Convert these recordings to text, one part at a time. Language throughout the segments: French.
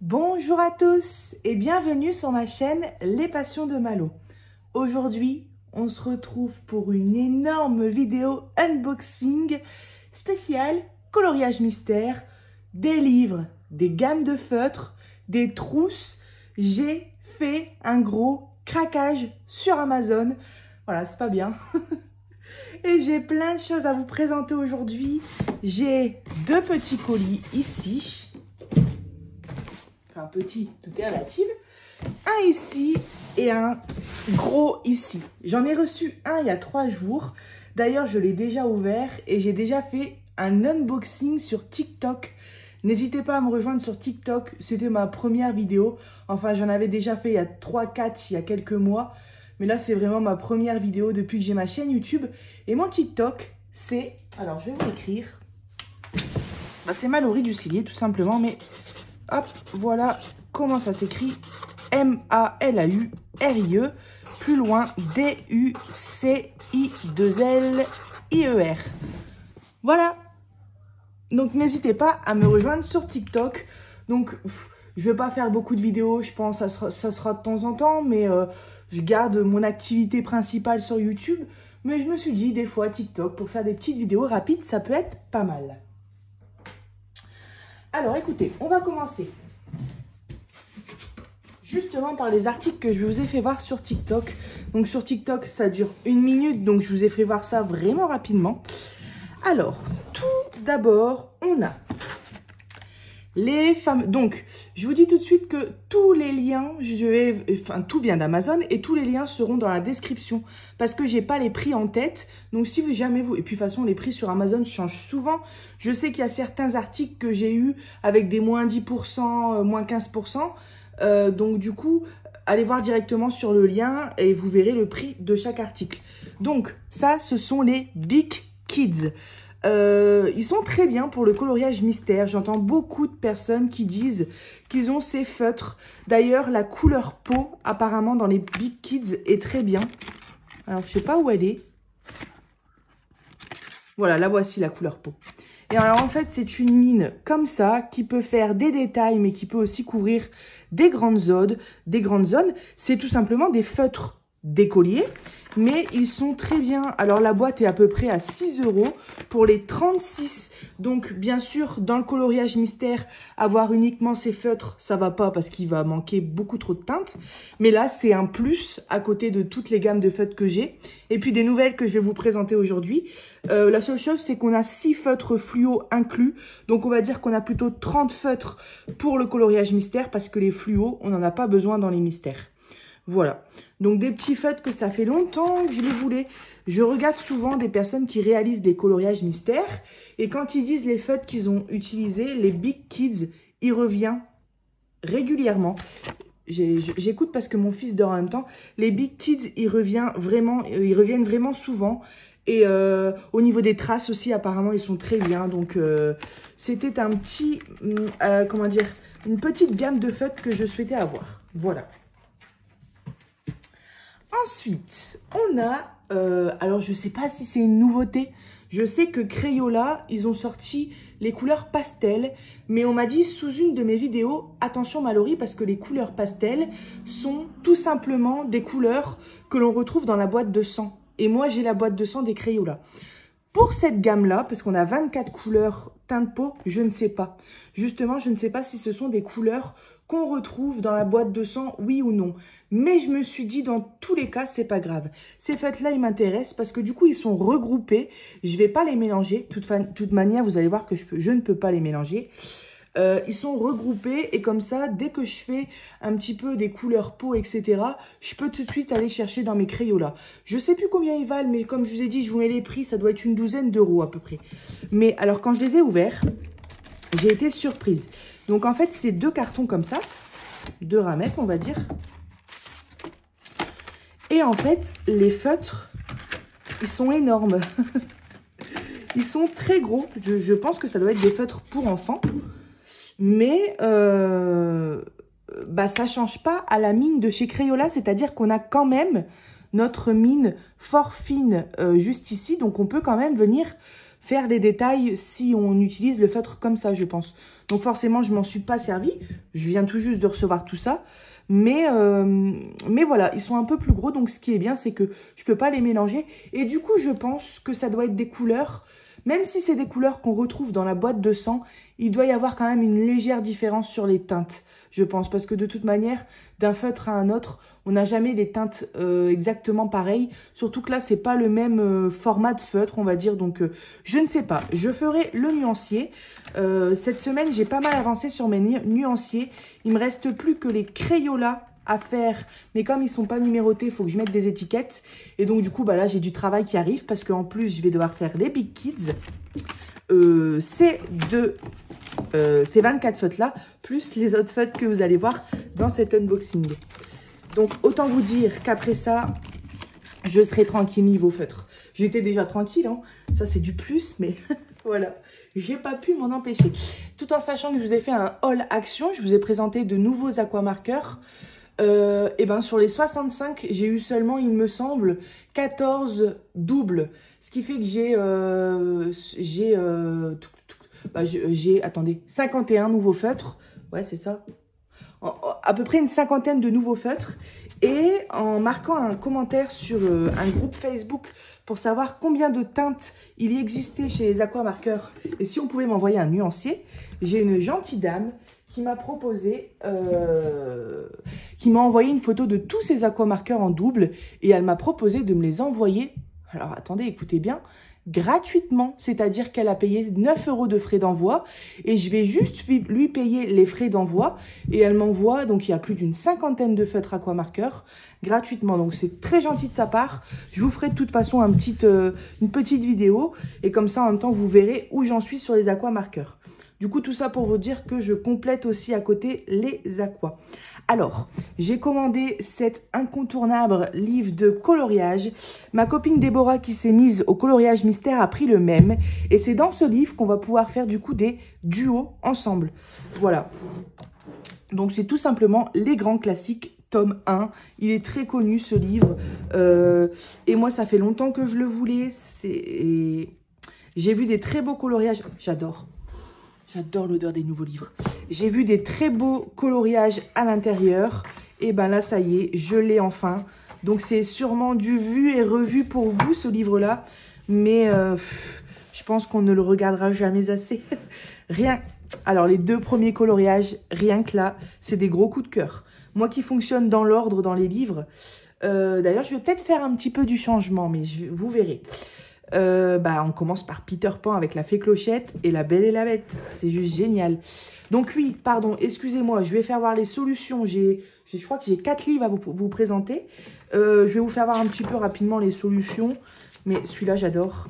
Bonjour à tous et bienvenue sur ma chaîne Les Passions de Malo. Aujourd'hui, on se retrouve pour une énorme vidéo unboxing spéciale coloriage mystère, des livres, des gammes de feutres, des trousses. J'ai fait un gros craquage sur Amazon. Voilà, c'est pas bien. Et j'ai plein de choses à vous présenter aujourd'hui. J'ai deux petits colis ici. Enfin, petit, tout est relatif. Un ici et un gros ici. J'en ai reçu un il y a 3 jours. D'ailleurs, je l'ai déjà ouvert et j'ai déjà fait un unboxing sur TikTok. N'hésitez pas à me rejoindre sur TikTok. C'était ma première vidéo. Enfin, j'en avais déjà fait il y a 3-4, il y a quelques mois. Mais là, c'est vraiment ma première vidéo depuis que j'ai ma chaîne YouTube. Et mon TikTok, c'est... Alors, je vais vous l'écrire. C'est Mallory Ducillier, tout simplement. Mais hop, voilà comment ça s'écrit. M-A-L-A-U-R-I-E. Plus loin, D-U-C-I-2-L-I-E-R. Voilà. Donc, n'hésitez pas à me rejoindre sur TikTok. Donc, je ne vais pas faire beaucoup de vidéos. Je pense que ça sera de temps en temps. Mais je garde mon activité principale sur YouTube. Mais je me suis dit, des fois, TikTok, pour faire des petites vidéos rapides, ça peut être pas mal. Alors, écoutez, on va commencer justement par les articles que je vous ai fait voir sur TikTok. Donc, sur TikTok, ça dure 1 minute. Donc, je vous ai fait voir ça vraiment rapidement. Alors, tout d'abord, on a les fameux... Donc, je vous dis tout de suite que tous les liens, tout vient d'Amazon et tous les liens seront dans la description parce que j'ai pas les prix en tête. Donc, si vous jamais vous... Et puis, de toute façon, les prix sur Amazon changent souvent. Je sais qu'il y a certains articles que j'ai eu avec des moins 10%, moins 15%. Donc, du coup, allez voir directement sur le lien et vous verrez le prix de chaque article. Donc, ça, ce sont les Big Kids. Ils sont très bien pour le coloriage mystère. J'entends beaucoup de personnes qui disent qu'ils ont ces feutres. D'ailleurs, la couleur peau, apparemment, dans les Big Kids est très bien. Alors, je sais pas où elle est. Voilà, la voici, la couleur peau. Et alors, en fait, c'est une mine comme ça qui peut faire des détails, mais qui peut aussi couvrir des grandes zones. C'est tout simplement des feutres d'écolier. Mais ils sont très bien. Alors, la boîte est à peu près à 6 € pour les 36. Donc, bien sûr, dans le coloriage mystère, avoir uniquement ces feutres, ça va pas parce qu'il va manquer beaucoup trop de teinte. Mais là, c'est un plus à côté de toutes les gammes de feutres que j'ai. Et puis, des nouvelles que je vais vous présenter aujourd'hui. La seule chose, c'est qu'on a 6 feutres fluo inclus. Donc, on va dire qu'on a plutôt 30 feutres pour le coloriage mystère parce que les fluos, on n'en a pas besoin dans les mystères. Voilà, donc des petits feutres que ça fait longtemps que je les voulais. Je regarde souvent des personnes qui réalisent des coloriages mystères. Et quand ils disent les feutres qu'ils ont utilisés, les Big Kids, il revient régulièrement. J'écoute parce que mon fils dort en même temps. Les Big Kids, ils reviennent vraiment souvent. Et au niveau des traces aussi, apparemment, ils sont très bien. Donc, c'était un petit, comment dire, une petite gamme de feutres que je souhaitais avoir. Voilà. Ensuite, on a, alors je ne sais pas si c'est une nouveauté, je sais que Crayola, ils ont sorti les couleurs pastel, mais on m'a dit sous une de mes vidéos, attention Mallory, parce que les couleurs pastel sont tout simplement des couleurs que l'on retrouve dans la boîte de sang. Et moi, j'ai la boîte de sang des Crayola. Pour cette gamme-là, parce qu'on a 24 couleurs teinte peau, je ne sais pas. Justement, je ne sais pas si ce sont des couleurs qu'on retrouve dans la boîte de sang, oui ou non. Mais je me suis dit, dans tous les cas, c'est pas grave. Ces feutres-là, ils m'intéressent parce que du coup, ils sont regroupés. Je vais pas les mélanger. De toute manière, vous allez voir que je ne peux pas les mélanger. Ils sont regroupés et comme ça, dès que je fais un petit peu des couleurs peau, etc., je peux tout de suite aller chercher dans mes Crayola. Je sais plus combien ils valent, mais comme je vous ai dit, je vous mets les prix, ça doit être une douzaine d'euros à peu près. Mais alors, quand je les ai ouverts, j'ai été surprise. Donc, en fait, c'est 2 cartons comme ça, 2 ramettes, on va dire. Et en fait, les feutres, ils sont énormes. Ils sont très gros. Je pense que ça doit être des feutres pour enfants. Mais ça change pas à la mine de chez Crayola, c'est-à-dire qu'on a quand même notre mine fort fine juste ici. Donc, on peut quand même venir faire les détails si on utilise le feutre comme ça, je pense. Donc forcément, je m'en suis pas servi. Je viens tout juste de recevoir tout ça. Mais voilà, ils sont un peu plus gros. Donc ce qui est bien, c'est que je peux pas les mélanger. Et du coup, je pense que ça doit être des couleurs. Même si c'est des couleurs qu'on retrouve dans la boîte de sang, il doit y avoir quand même une légère différence sur les teintes, je pense. Parce que de toute manière, d'un feutre à un autre, on n'a jamais des teintes exactement pareilles. Surtout que là, c'est pas le même format de feutre, on va dire. Donc, je ne sais pas. Je ferai le nuancier. Cette semaine, j'ai pas mal avancé sur mes nuanciers. Il me reste plus que les Crayolas à faire, mais comme ils sont pas numérotés, il faut que je mette des étiquettes. Et donc du coup, bah là, j'ai du travail qui arrive parce qu'en plus, je vais devoir faire les Big Kids. Ces 24 feutres là, plus les autres feutres que vous allez voir dans cet unboxing. Donc autant vous dire qu'après ça, je serai tranquille niveau feutre. J'étais déjà tranquille, hein. Ça c'est du plus, mais voilà, j'ai pas pu m'en empêcher. Tout en sachant que je vous ai fait un haul action, je vous ai présenté de nouveaux aquamarqueurs. Et ben sur les 65, j'ai eu seulement, il me semble, 14 doubles. Ce qui fait que attendez, 51 nouveaux feutres. Ouais, c'est ça. À peu près une cinquantaine de nouveaux feutres. Et en marquant un commentaire sur un groupe Facebook pour savoir combien de teintes il existait chez les aquamarqueurs et si on pouvait m'envoyer un nuancier, j'ai une gentille dame qui m'a proposé, qui m'a envoyé une photo de tous ces aquamarqueurs en double et elle m'a proposé de me les envoyer, alors attendez, écoutez bien, gratuitement, c'est-à-dire qu'elle a payé 9 € de frais d'envoi et je vais juste lui payer les frais d'envoi et elle m'envoie, donc il y a plus d'une cinquantaine de feutres aquamarqueurs gratuitement, donc c'est très gentil de sa part. Je vous ferai de toute façon une petite vidéo et comme ça en même temps vous verrez où j'en suis sur les aquamarqueurs. Du coup, tout ça pour vous dire que je complète aussi à côté les aquas. Alors, j'ai commandé cet incontournable livre de coloriage. Ma copine Déborah qui s'est mise au coloriage mystère a pris le même. Et c'est dans ce livre qu'on va pouvoir faire du coup des duos ensemble. Voilà. Donc, c'est tout simplement les grands classiques. Tome 1, il est très connu ce livre. Et moi, ça fait longtemps que je le voulais. J'ai vu des très beaux coloriages. J'adore. J'adore l'odeur des nouveaux livres. J'ai vu des très beaux coloriages à l'intérieur. Et ben là, ça y est, je l'ai enfin. Donc, c'est sûrement du vu et revu pour vous, ce livre-là. Mais je pense qu'on ne le regardera jamais assez. Rien. Alors, les 2 premiers coloriages, rien que là, c'est des gros coups de cœur. Moi qui fonctionne dans l'ordre dans les livres. D'ailleurs, je vais peut-être faire un petit peu du changement, mais vous verrez. On commence par Peter Pan avec la fée Clochette et la Belle et la Bête. C'est juste génial. Donc oui, pardon, excusez-moi, je vais faire voir les solutions. Je crois que j'ai 4 livres à vous présenter. Je vais vous faire voir un petit peu rapidement les solutions. Mais celui-là, j'adore.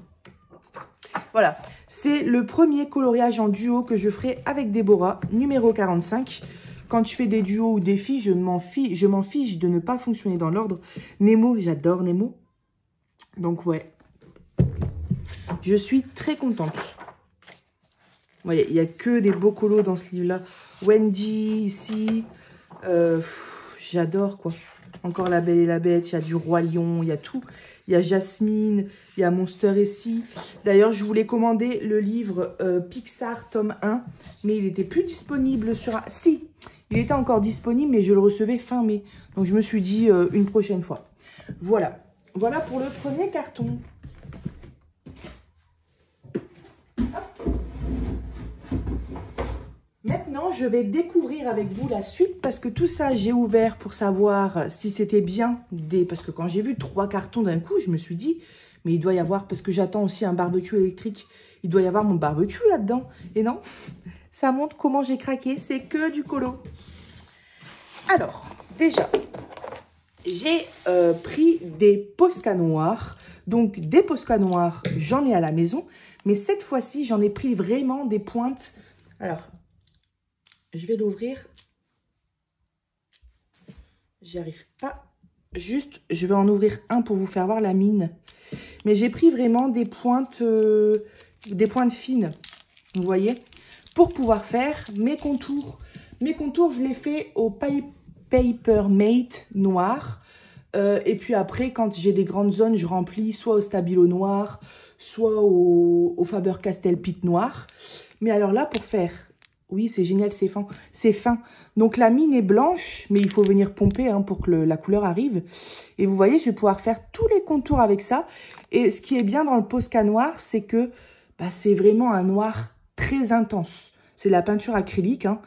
Voilà, c'est le premier coloriage en duo que je ferai avec Déborah, numéro 45. Quand je fais des duos ou des filles, je m'en fiche de ne pas fonctionner dans l'ordre. Nemo, j'adore Nemo. Donc ouais. Je suis très contente. Vous voyez, il n'y a que des beaux colos dans ce livre-là. Wendy, ici. J'adore, quoi. Encore La Belle et la Bête. Il y a du Roi Lion. Il y a tout. Il y a Jasmine. Il y a Monster ici. D'ailleurs, je voulais commander le livre Pixar, tome 1. Mais il n'était plus disponible sur... Si, il était encore disponible, mais je le recevais fin mai. Donc, je me suis dit une prochaine fois. Voilà. Voilà pour le premier carton. Maintenant, je vais découvrir avec vous la suite parce que tout ça, j'ai ouvert pour savoir si c'était bien Parce que quand j'ai vu 3 cartons d'un coup, je me suis dit, mais il doit y avoir, parce que j'attends aussi un barbecue électrique, il doit y avoir mon barbecue là-dedans. Et non, ça montre comment j'ai craqué, c'est que du colo. Alors, déjà, j'ai pris des Posca noirs. Donc, des Posca noirs, j'en ai à la maison. Mais cette fois-ci, j'en ai pris vraiment des pointes. Alors... je vais l'ouvrir. J'y arrive pas. Juste, je vais en ouvrir un pour vous faire voir la mine. Mais j'ai pris vraiment des pointes fines. Vous voyez? Pour pouvoir faire mes contours. Mes contours, je les fais au Paper Mate noir. Et puis après, quand j'ai des grandes zones, je remplis soit au stabilo noir, soit au Faber-Castell Pit Noir. Mais alors là, pour faire... Oui, c'est génial, c'est fin. C'est fin. Donc la mine est blanche, mais il faut venir pomper hein, pour que la couleur arrive. Et vous voyez, je vais pouvoir faire tous les contours avec ça. Et ce qui est bien dans le Posca noir, c'est que bah, c'est vraiment un noir très intense. C'est de la peinture acrylique. Hein.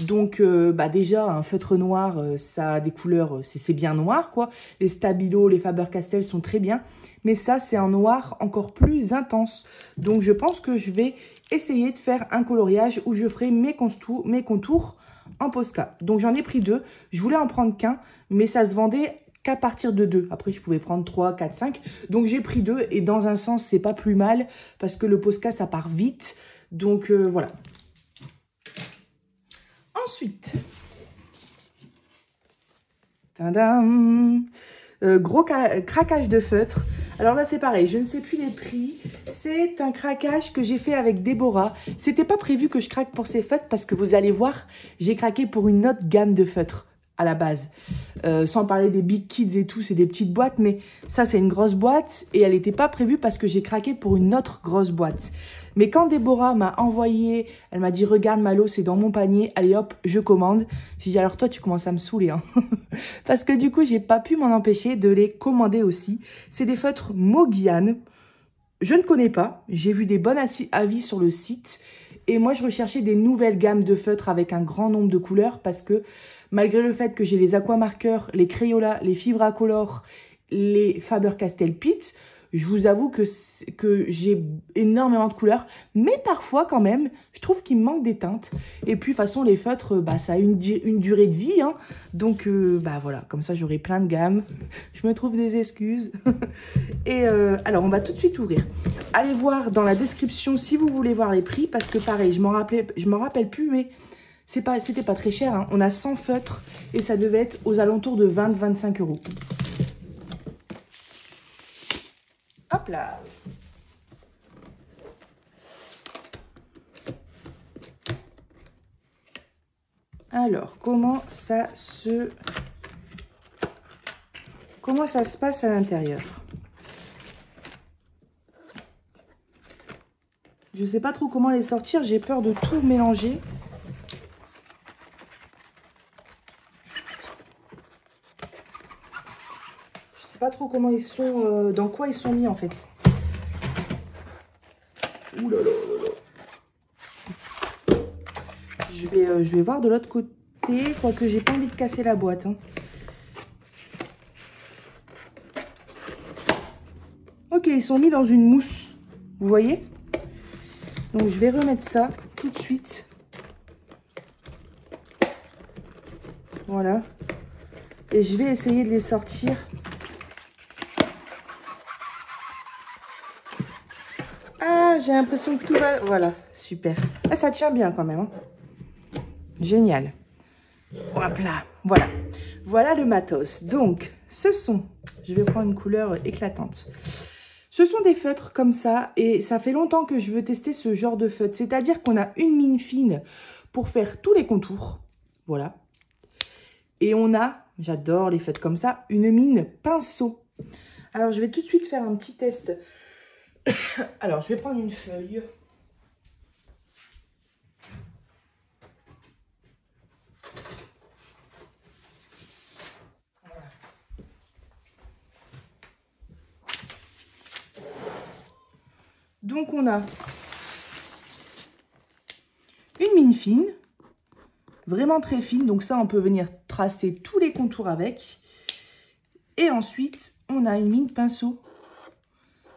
Donc bah, déjà, un feutre noir, ça a des couleurs, c'est bien noir, quoi. Les Stabilo, les Faber-Castell sont très bien. Mais ça, c'est un noir encore plus intense. Donc je pense que je vais essayer de faire un coloriage où je ferai mes contours en Posca. Donc j'en ai pris 2. Je voulais en prendre qu'un, mais ça se vendait qu'à partir de 2. Après, je pouvais prendre 3, 4, 5. Donc j'ai pris 2 et dans un sens, c'est pas plus mal parce que le Posca, ça part vite. Donc voilà. Ensuite, tadam, gros craquage de feutre. Alors là, c'est pareil, je ne sais plus les prix. C'est un craquage que j'ai fait avec Déborah. C'était pas prévu que je craque pour ces feutres parce que vous allez voir, j'ai craqué pour une autre gamme de feutres à la base. Sans parler des Big Kids et tout, c'est des petites boîtes, mais ça, c'est une grosse boîte et elle n'était pas prévue parce que j'ai craqué pour une autre grosse boîte. Mais quand Déborah m'a envoyé, elle m'a dit « Regarde Malo, c'est dans mon panier, allez hop, je commande ». J'ai dit « Alors toi, tu commences à me saouler. Hein. » Parce que du coup, j'ai pas pu m'en empêcher de les commander aussi. C'est des feutres Mogiane. Je ne connais pas. J'ai vu des bons avis sur le site. Et moi, je recherchais des nouvelles gammes de feutres avec un grand nombre de couleurs parce que malgré le fait que j'ai les aquamarqueurs, les Crayola, les Fibracolor, les Faber-Castell Pit, je vous avoue que j'ai énormément de couleurs, mais parfois quand même, je trouve qu'il me manque des teintes. Et puis de toute façon, les feutres, bah, ça a une durée de vie, hein. Donc bah voilà, comme ça j'aurai plein de gammes. Je me trouve des excuses. Et alors, on va tout de suite ouvrir. Allez voir dans la description si vous voulez voir les prix, parce que pareil, je m'en rappelle plus, mais c'était pas très cher. Hein. On a 100 feutres et ça devait être aux alentours de 20-25 €. Hop là. Alors, comment ça se passe à l'intérieur? Je sais pas trop comment les sortir, j'ai peur de tout mélanger. Je sais pas trop comment ils sont, dans quoi ils sont mis en fait. Ouh là là là là. Je vais voir de l'autre côté, quoique j'ai pas envie de casser la boîte. Hein. Ok, ils sont mis dans une mousse, vous voyez? Donc je vais remettre ça tout de suite. Voilà. Et je vais essayer de les sortir. Ah, j'ai l'impression que tout va... Voilà, super. Ah, ça tient bien quand même. Hein. Génial. Hop là, voilà. Voilà le matos. Donc, ce sont... Je vais prendre une couleur éclatante. Ce sont des feutres comme ça. Et ça fait longtemps que je veux tester ce genre de feutre. C'est-à-dire qu'on a une mine fine pour faire tous les contours. Voilà. Et on a, j'adore les feutres comme ça, une mine pinceau. Alors, je vais tout de suite faire un petit test. Alors, je vais prendre une feuille. Voilà. Donc, on a une mine fine, vraiment très fine. Donc, ça, on peut venir tracer tous les contours avec. Et ensuite, on a une mine pinceau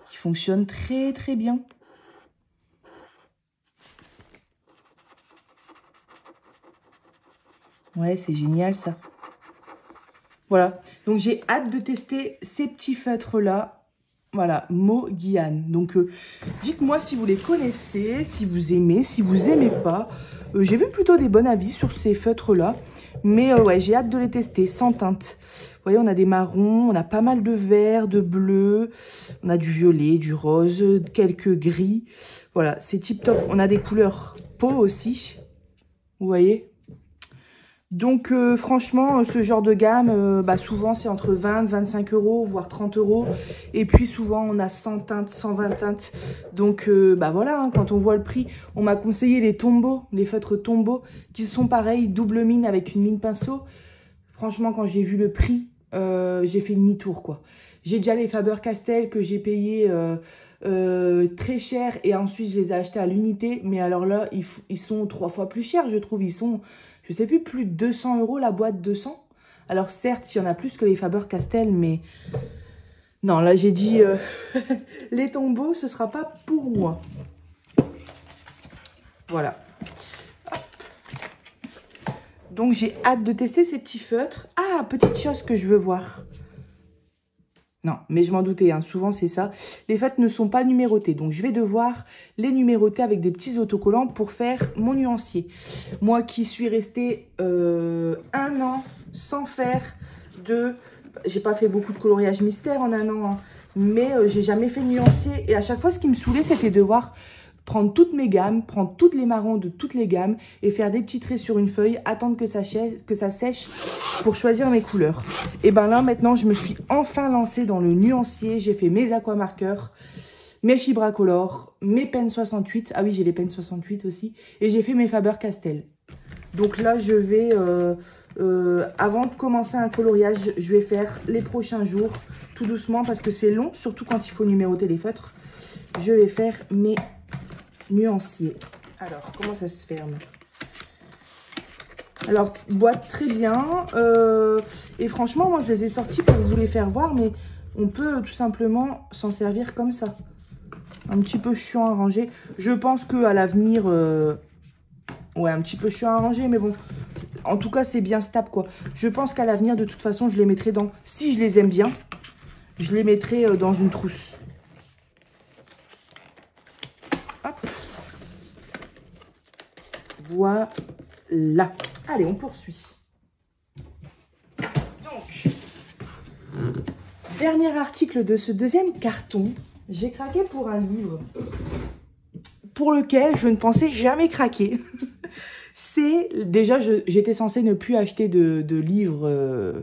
qui fonctionne très très bien. Ouais, c'est génial ça. Voilà, donc j'ai hâte de tester ces petits feutres là. Voilà, Mogiane. Donc dites-moi si vous les connaissez, si vous aimez, si vous aimez pas. J'ai vu plutôt des bons avis sur ces feutres là. Mais ouais, j'ai hâte de les tester sans teinte. Vous voyez, on a des marrons, on a pas mal de vert, de bleu, on a du violet, du rose, quelques gris. Voilà, c'est tip top. On a des couleurs peau aussi. Vous voyez? Donc franchement, ce genre de gamme, bah, souvent c'est entre 20, 25 euros, voire 30 euros. Et puis souvent on a 100 teintes, 120 teintes. Donc bah voilà, hein, quand on voit le prix, on m'a conseillé les Tombow, les feutres Tombow, qui sont pareils, double mine avec une mine pinceau. Franchement, quand j'ai vu le prix, j'ai fait demi-tour, quoi. J'ai déjà les Faber-Castell que j'ai payé très cher et ensuite je les ai achetés à l'unité. Mais alors là, ils sont 3 fois plus chers, je trouve. Ils sont, je sais plus de 200 euros la boîte, 200. Alors certes, il y en a plus que les Faber-Castell, mais non, là j'ai dit les tombeaux, ce sera pas pour moi. Voilà. Donc j'ai hâte de tester ces petits feutres. Ah, petite chose que je veux voir. Non, mais je m'en doutais, hein, souvent c'est ça. Les feutres ne sont pas numérotés, donc je vais devoir les numéroter avec des petits autocollants pour faire mon nuancier. Moi qui suis restée 1 an sans faire de... J'ai pas fait beaucoup de coloriage mystère en 1 an, hein, mais j'ai jamais fait de nuancier. Et à chaque fois, ce qui me saoulait, c'était de devoir prendre toutes mes gammes, prendre toutes les marrons de toutes les gammes et faire des petits traits sur une feuille, attendre que ça sèche pour choisir mes couleurs. Et ben là, maintenant, je me suis enfin lancée dans le nuancier. J'ai fait mes aquamarqueurs, mes Fibracolor, mes pennes 68. Ah oui, j'ai les pennes 68 aussi. Et j'ai fait mes Faber-Castell. Donc là, je vais, avant de commencer un coloriage, je vais faire les prochains jours, tout doucement, parce que c'est long, surtout quand il faut numéroter les feutres. Je vais faire mes nuancier. Alors, comment ça se ferme? Alors, boîte très bien. Et franchement, moi, je les ai sortis pour vous les faire voir, mais on peut tout simplement s'en servir comme ça. Un petit peu chiant à ranger. Je pense qu'à l'avenir, ouais, un petit peu chiant à ranger, mais bon, en tout cas, c'est bien stable, quoi. Je pense qu'à l'avenir, de toute façon, je les mettrai dans... Si je les aime bien, je les mettrai dans une trousse. Hop. Voilà. Allez, on poursuit. Donc, dernier article de ce deuxième carton. J'ai craqué pour un livre pour lequel je ne pensais jamais craquer. C'est, déjà, j'étais censée ne plus acheter de livres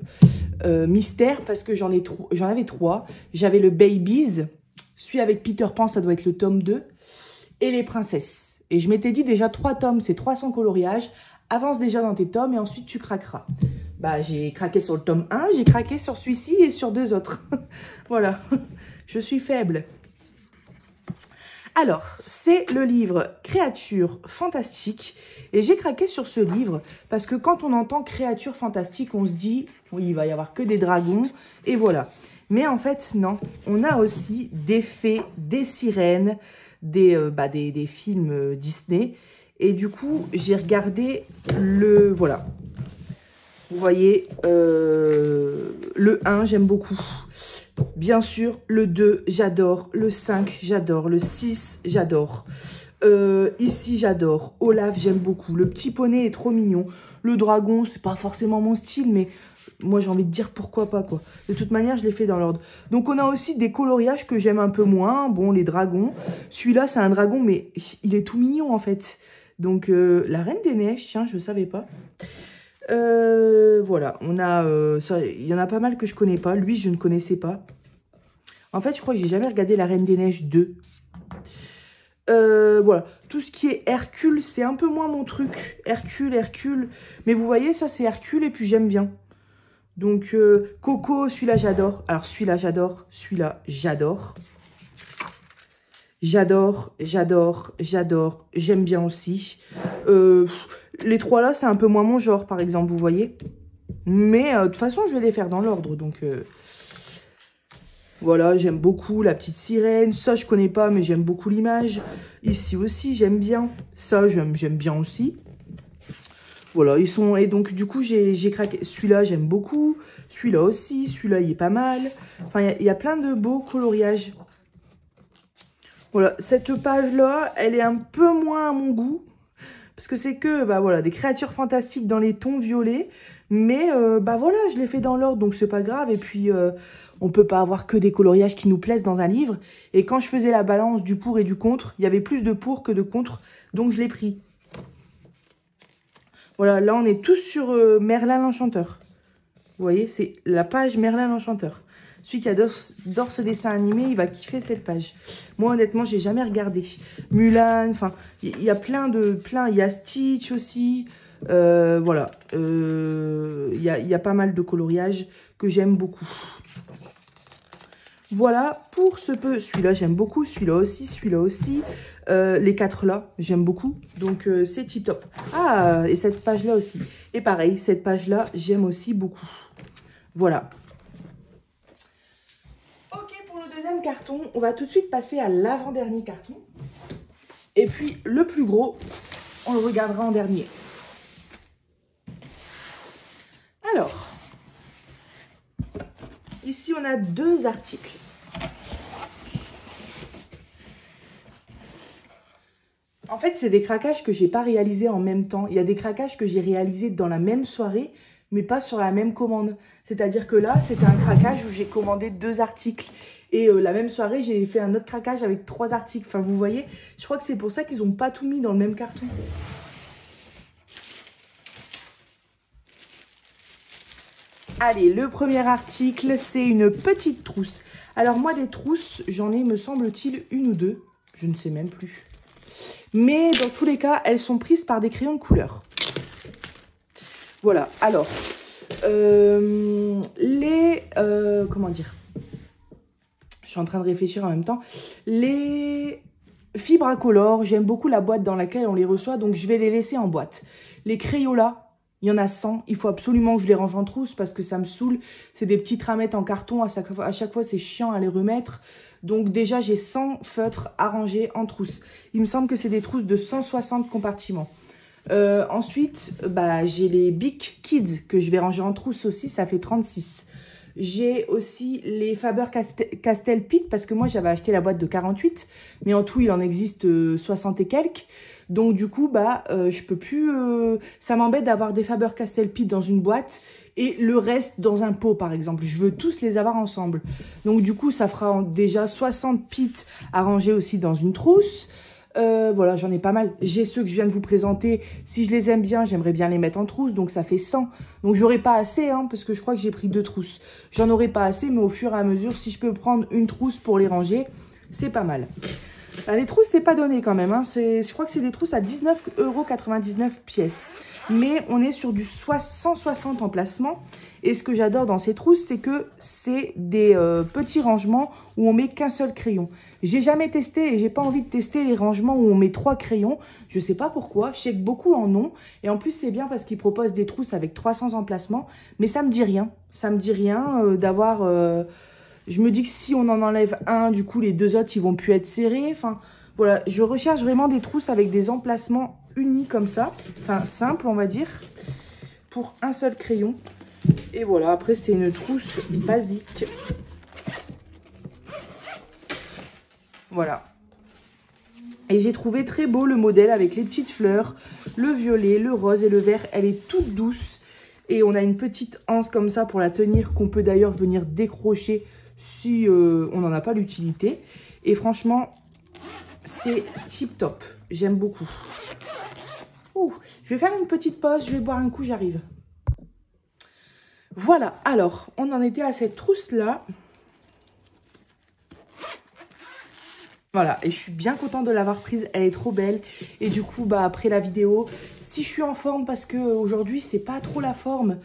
mystères parce que j'en avais 3. J'avais le Babies, celui avec Peter Pan, ça doit être le tome 2, et les princesses. Et je m'étais dit déjà 3 tomes, c'est 300 coloriages. Avance déjà dans tes tomes et ensuite tu craqueras. Bah, j'ai craqué sur le tome 1, j'ai craqué sur celui-ci et sur 2 autres. Voilà, je suis faible. Alors, c'est le livre Créatures fantastiques. Et j'ai craqué sur ce livre parce que quand on entend Créatures fantastiques, on se dit, oui, il va y avoir que des dragons et voilà. Mais en fait, non. On a aussi des fées, des sirènes, des films Disney. Et du coup, j'ai regardé le... Voilà. Vous voyez, le 1, j'aime beaucoup. Bien sûr, le 2, j'adore. Le 5, j'adore. Le 6, j'adore. Ici, j'adore. Olaf, j'aime beaucoup. Le petit poney est trop mignon. Le dragon, c'est pas forcément mon style, mais moi, j'ai envie de dire pourquoi pas, quoi. De toute manière, je l'ai fait dans l'ordre. Donc, on a aussi des coloriages que j'aime un peu moins. Bon, les dragons. Celui-là, c'est un dragon, mais il est tout mignon, en fait. Donc, la Reine des Neiges, tiens, je savais pas. Voilà, on a ça, il y en a pas mal que je connais pas. Lui, je ne connaissais pas. En fait, je crois que j'ai jamais regardé La Reine des Neiges 2. Voilà, tout ce qui est Hercule, c'est un peu moins mon truc. Hercule. Mais vous voyez, ça, c'est Hercule et puis j'aime bien. Donc, Coco, celui-là, j'adore. Alors, celui-là, j'adore. Celui-là, j'adore. J'adore. J'aime bien aussi. Les 3 là, c'est un peu moins mon genre, par exemple, vous voyez. Mais de toute façon, je vais les faire dans l'ordre. Donc, voilà, j'aime beaucoup la petite sirène. Ça, je connais pas, mais j'aime beaucoup l'image. Ici aussi, j'aime bien. Ça, j'aime bien aussi. Voilà, ils sont... Et donc, du coup, j'ai craqué. Celui-là, j'aime beaucoup. Celui-là aussi. Celui-là, il est pas mal. Enfin, il y a plein de beaux coloriages. Voilà, cette page-là, elle est un peu moins à mon goût. Parce que c'est que, bah voilà, des créatures fantastiques dans les tons violets. Mais, bah voilà, je l'ai fait dans l'ordre, donc c'est pas grave. Et puis, on peut pas avoir que des coloriages qui nous plaisent dans un livre. Et quand je faisais la balance du pour et du contre, il y avait plus de pour que de contre. Donc, je l'ai pris. Voilà, là, on est tous sur Merlin l'Enchanteur. Vous voyez, c'est la page Merlin l'Enchanteur. Celui qui adore ce dessin animé, il va kiffer cette page. Moi, honnêtement, j'ai jamais regardé. Mulan, enfin, il y a il y a Stitch aussi. Voilà, il y a pas mal de coloriages que j'aime beaucoup. Voilà pour ce peu. Celui-là, j'aime beaucoup. Celui-là aussi, celui-là aussi. Les 4 là, j'aime beaucoup. Donc, c'est tip top. Ah, et cette page-là aussi. Et pareil, cette page-là, j'aime aussi beaucoup. Voilà. Ok, pour le deuxième carton, on va tout de suite passer à l'avant-dernier carton. Et puis, le plus gros, on le regardera en dernier. Alors, ici, on a 2 articles. En fait, c'est des craquages que j'ai pas réalisés en même temps. Il y a des craquages que j'ai réalisés dans la même soirée, mais pas sur la même commande. C'est-à-dire que là, c'était un craquage où j'ai commandé 2 articles. Et la même soirée, j'ai fait un autre craquage avec 3 articles. Enfin, vous voyez, je crois que c'est pour ça qu'ils n'ont pas tout mis dans le même carton. Allez, le premier article, c'est une petite trousse. Alors moi, des trousses, j'en ai, me semble-t-il, 1 ou 2. Je ne sais même plus. Mais dans tous les cas, elles sont prises par des crayons de couleur. Voilà, alors, comment dire? Je suis en train de réfléchir en même temps. Les fibres incolores, j'aime beaucoup la boîte dans laquelle on les reçoit, donc je vais les laisser en boîte. Les Crayolas, il y en a 100. Il faut absolument que je les range en trousse parce que ça me saoule. C'est des petites ramettes en carton. À chaque fois, c'est chiant à les remettre. Donc déjà, j'ai 100 feutres à ranger en trousse. Il me semble que c'est des trousses de 160 compartiments. Ensuite, j'ai les Bic Kids que je vais ranger en trousse aussi. Ça fait 36. J'ai aussi les Faber-Castell Pitt parce que moi, j'avais acheté la boîte de 48. Mais en tout, il en existe 60 et quelques. Donc du coup, je peux plus... ça m'embête d'avoir des Faber-Castell Pitt dans une boîte et le reste dans un pot, par exemple. Je veux tous les avoir ensemble. Donc du coup, ça fera déjà 60 Pitt à ranger aussi dans une trousse. Voilà, j'en ai pas mal. J'ai ceux que je viens de vous présenter. Si je les aime bien, j'aimerais bien les mettre en trousse. Donc ça fait 100. Donc j'aurai pas assez, hein, parce que je crois que j'ai pris 2 trousses. J'en aurai pas assez, mais au fur et à mesure, si je peux prendre une trousse pour les ranger, c'est pas mal. Les trousses, c'est pas donné quand même. Hein. Je crois que c'est des trousses à 19,99 € pièce. Mais on est sur du 160 emplacements. Et ce que j'adore dans ces trousses, c'est que c'est des petits rangements où on met qu'un seul crayon. J'ai jamais testé et j'ai pas envie de tester les rangements où on met 3 crayons. Je sais pas pourquoi. Je sais que beaucoup en ont. Et en plus, c'est bien parce qu'ils proposent des trousses avec 300 emplacements. Mais ça me dit rien. Ça me dit rien d'avoir... Je me dis que si on en enlève un, du coup, les 2 autres, ils vont plus être serrés. Enfin, voilà, je recherche vraiment des trousses avec des emplacements unis comme ça. Enfin, simples, on va dire, pour un seul crayon. Et voilà, après, c'est une trousse basique. Voilà. Et j'ai trouvé très beau le modèle avec les petites fleurs, le violet, le rose et le vert. Elle est toute douce. Et on a une petite anse comme ça pour la tenir, qu'on peut d'ailleurs venir décrocher si on n'en a pas l'utilité. Et franchement, c'est tip top. J'aime beaucoup. Ouh, je vais faire une petite pause, je vais boire un coup, j'arrive. Voilà, alors, on en était à cette trousse-là. Voilà, et je suis bien contente de l'avoir prise, elle est trop belle. Et du coup, après la vidéo, si je suis en forme, parce que aujourd'hui c'est pas trop la forme,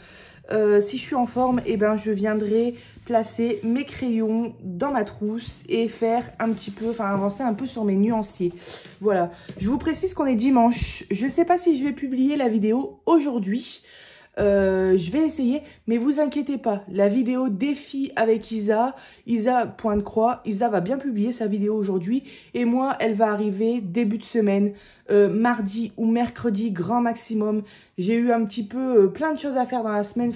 si je suis en forme, je viendrai placer mes crayons dans ma trousse et faire un petit peu, avancer un peu sur mes nuanciers. Voilà, je vous précise qu'on est dimanche. Je sais pas si je vais publier la vidéo aujourd'hui. Je vais essayer, mais vous inquiétez pas, la vidéo défi avec Isa, point de croix, Isa va bien publier sa vidéo aujourd'hui et moi elle va arriver début de semaine, mardi ou mercredi grand maximum. J'ai eu un petit peu plein de choses à faire dans la semaine,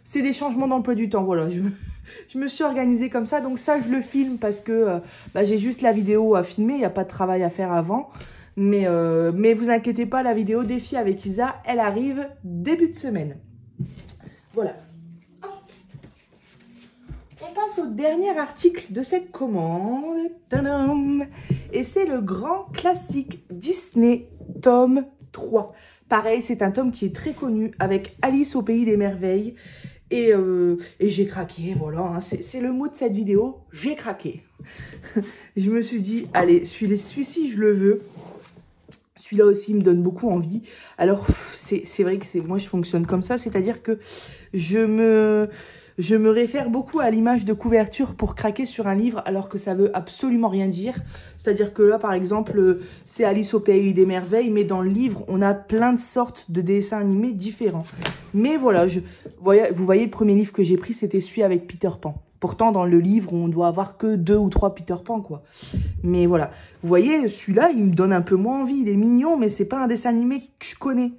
c'est des changements d'emploi du temps, voilà, je me suis organisée comme ça, donc ça je le filme parce que j'ai juste la vidéo à filmer, il n'y a pas de travail à faire avant. Mais vous inquiétez pas, la vidéo défi avec Isa, elle arrive début de semaine. Voilà. On passe au dernier article de cette commande. Tadam! Et c'est le grand classique Disney tome 3. Pareil, c'est un tome qui est très connu avec Alice au pays des merveilles. Et j'ai craqué, voilà, hein, c'est le mot de cette vidéo, j'ai craqué. Je me suis dit, allez, celui-ci, je le veux. Celui-là aussi, il me donne beaucoup envie. Alors, c'est vrai que moi, je fonctionne comme ça, c'est-à-dire que je me réfère beaucoup à l'image de couverture pour craquer sur un livre, alors que ça veut absolument rien dire. C'est-à-dire que là, par exemple, c'est Alice au pays des merveilles, mais dans le livre, on a plein de sortes de dessins animés différents. Mais voilà, vous voyez, le premier livre que j'ai pris, c'était celui avec Peter Pan. Pourtant, dans le livre, on doit avoir que 2 ou 3 Peter Pan, quoi. Mais voilà, vous voyez, celui-là, il me donne un peu moins envie. Il est mignon, mais c'est pas un dessin animé que je connais.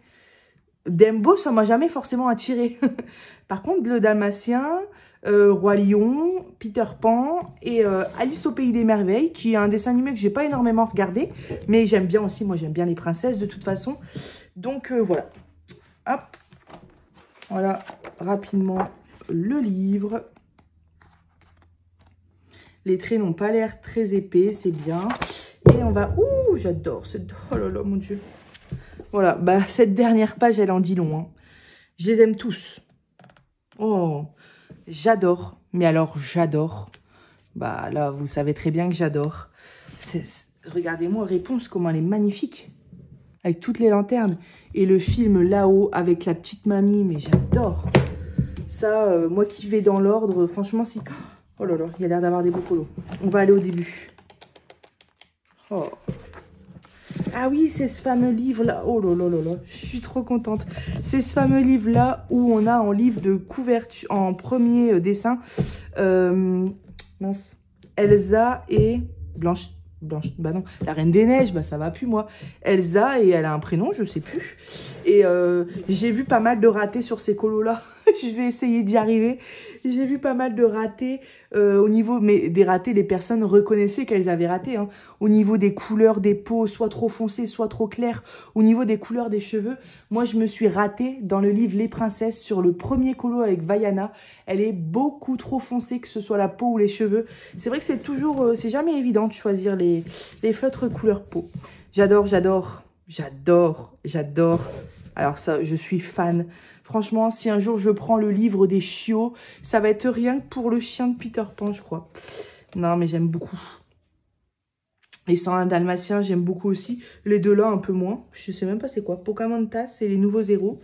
Dumbo, ça m'a jamais forcément attiré. Par contre, le Dalmatien, Roi Lion, Peter Pan et Alice au pays des merveilles, qui est un dessin animé que j'ai pas énormément regardé, mais j'aime bien aussi, moi j'aime bien les princesses de toute façon. Donc voilà, hop, voilà, rapidement le livre. Les traits n'ont pas l'air très épais, c'est bien. Et on va, ouh, j'adore cette, oh là là, mon Dieu. Voilà, bah cette dernière page, elle en dit long, hein. Je les aime tous. Oh, j'adore. Mais alors, j'adore. Bah là, vous savez très bien que j'adore. Regardez-moi Réponse, comment elle est magnifique. Avec toutes les lanternes. Et le film là-haut, avec la petite mamie, mais j'adore. Ça, moi qui vais dans l'ordre, franchement, si... Oh là là, il y a l'air d'avoir des beaux colos. On va aller au début. Oh. Ah oui, c'est ce fameux livre-là. Oh là là là là, je suis trop contente. C'est ce fameux livre-là où on a en livre de couverture, en premier dessin, mince, Elsa et Blanche, bah non, la Reine des Neiges, bah ça va plus moi. Elsa, et elle a un prénom, je sais plus. Et j'ai vu pas mal de ratés sur ces colos-là. Je vais essayer d'y arriver. J'ai vu pas mal de ratés au niveau, mais des ratés, les personnes reconnaissaient qu'elles avaient raté. Hein, au niveau des couleurs des peaux, soit trop foncées, soit trop claires. Au niveau des couleurs des cheveux, moi je me suis ratée dans le livre Les Princesses sur le premier colo avec Vaiana. Elle est beaucoup trop foncée, que ce soit la peau ou les cheveux. C'est vrai que c'est toujours, c'est jamais évident de choisir les feutres couleur peau. J'adore, j'adore, j'adore, j'adore. Alors ça, je suis fan. Franchement, si un jour je prends le livre des chiots, ça va être rien que pour le chien de Peter Pan, je crois. Non, mais j'aime beaucoup. Les 101 Dalmatiens, j'aime beaucoup aussi. Les deux là, un peu moins. Je sais même pas c'est quoi. Pocahontas et les nouveaux héros.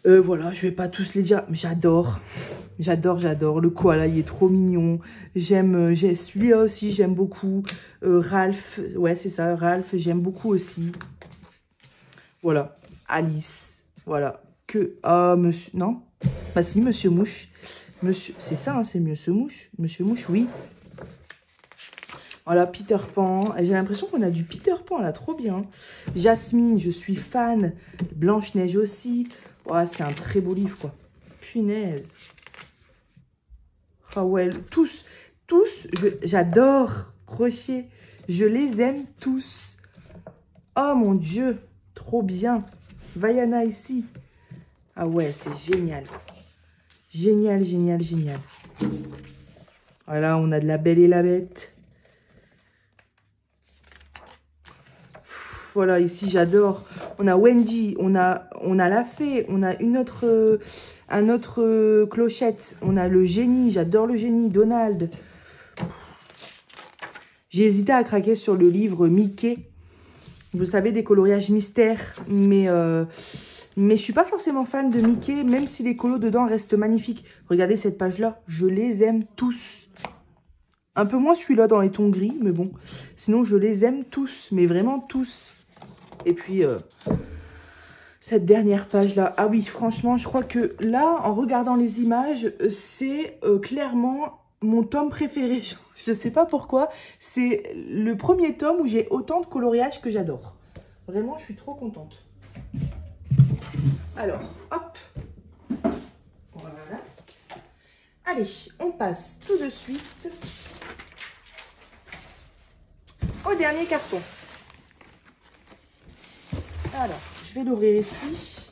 Voilà, je vais pas tous les dire. Mais j'adore. J'adore, j'adore. Le koala, il est trop mignon. J'aime, celui-là aussi, j'aime beaucoup. Ralph, ouais, c'est ça, Ralph, j'aime beaucoup aussi. Voilà, Alice. Voilà, ah, monsieur... Non, bah si, Monsieur Mouche. Monsieur... C'est ça, hein, c'est Monsieur Mouche. Monsieur Mouche, oui. Voilà, Peter Pan. J'ai l'impression qu'on a du Peter Pan, là, trop bien. Jasmine, je suis fan. Blanche-Neige aussi. Ouais, c'est un très beau livre, quoi. Punaise. Ah ouais, tous, j'adore Crochet. Je les aime tous. Oh, mon Dieu, trop bien. Vaiana ici. Ah ouais, c'est génial. Génial, génial, génial. Voilà, on a de La Belle et la Bête. Voilà, ici, j'adore. On a Wendy, on a la Fée, on a un autre Clochette. On a le Génie, j'adore le Génie, Donald. J'ai hésité à craquer sur le livre Mickey. Vous savez, des coloriages mystères, mais je suis pas forcément fan de Mickey, même si les colos dedans restent magnifiques. Regardez cette page-là, je les aime tous. Un peu moins celui-là dans les tons gris, mais bon. Sinon, je les aime tous, mais vraiment tous. Et puis, cette dernière page-là. Ah oui, franchement, je crois que là, en regardant les images, c'est clairement mon tome préféré. Je sais pas pourquoi. C'est le premier tome où j'ai autant de coloriage que j'adore. Vraiment, je suis trop contente. Alors, hop. Voilà. Allez, on passe tout de suite au dernier carton. Alors, je vais l'ouvrir ici.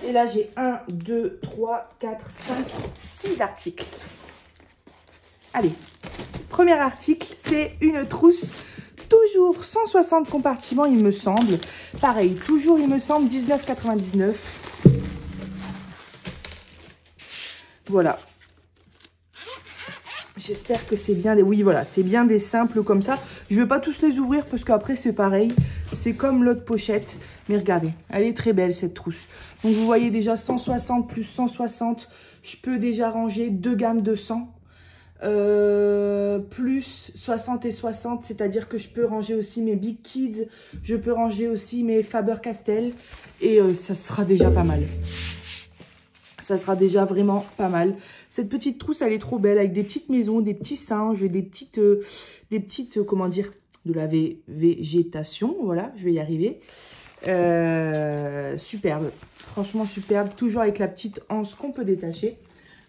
Et là, j'ai 1, 2, 3, 4, 5, 6 articles. Allez, Premier article, c'est une trousse. Toujours 160 compartiments, il me semble. Pareil, toujours, il me semble, 19,99 €. Voilà. J'espère que c'est bien des... Oui, voilà, c'est bien des simples comme ça. Je ne vais pas tous les ouvrir parce qu'après, c'est pareil. C'est comme l'autre pochette. Mais regardez, elle est très belle, cette trousse. Donc, vous voyez déjà 160 plus 160. Je peux déjà ranger 2 gammes de 100. Plus 60 et 60. C'est-à-dire que je peux ranger aussi mes Big Kids. Je peux ranger aussi mes Faber-Castell. Et ça sera déjà pas mal. Ça sera déjà vraiment pas mal. Cette petite trousse, elle est trop belle avec des petites maisons, des petits singes, des petites, comment dire, de la végétation. Voilà, je vais y arriver. Superbe. Franchement superbe. Toujours avec la petite anse qu'on peut détacher.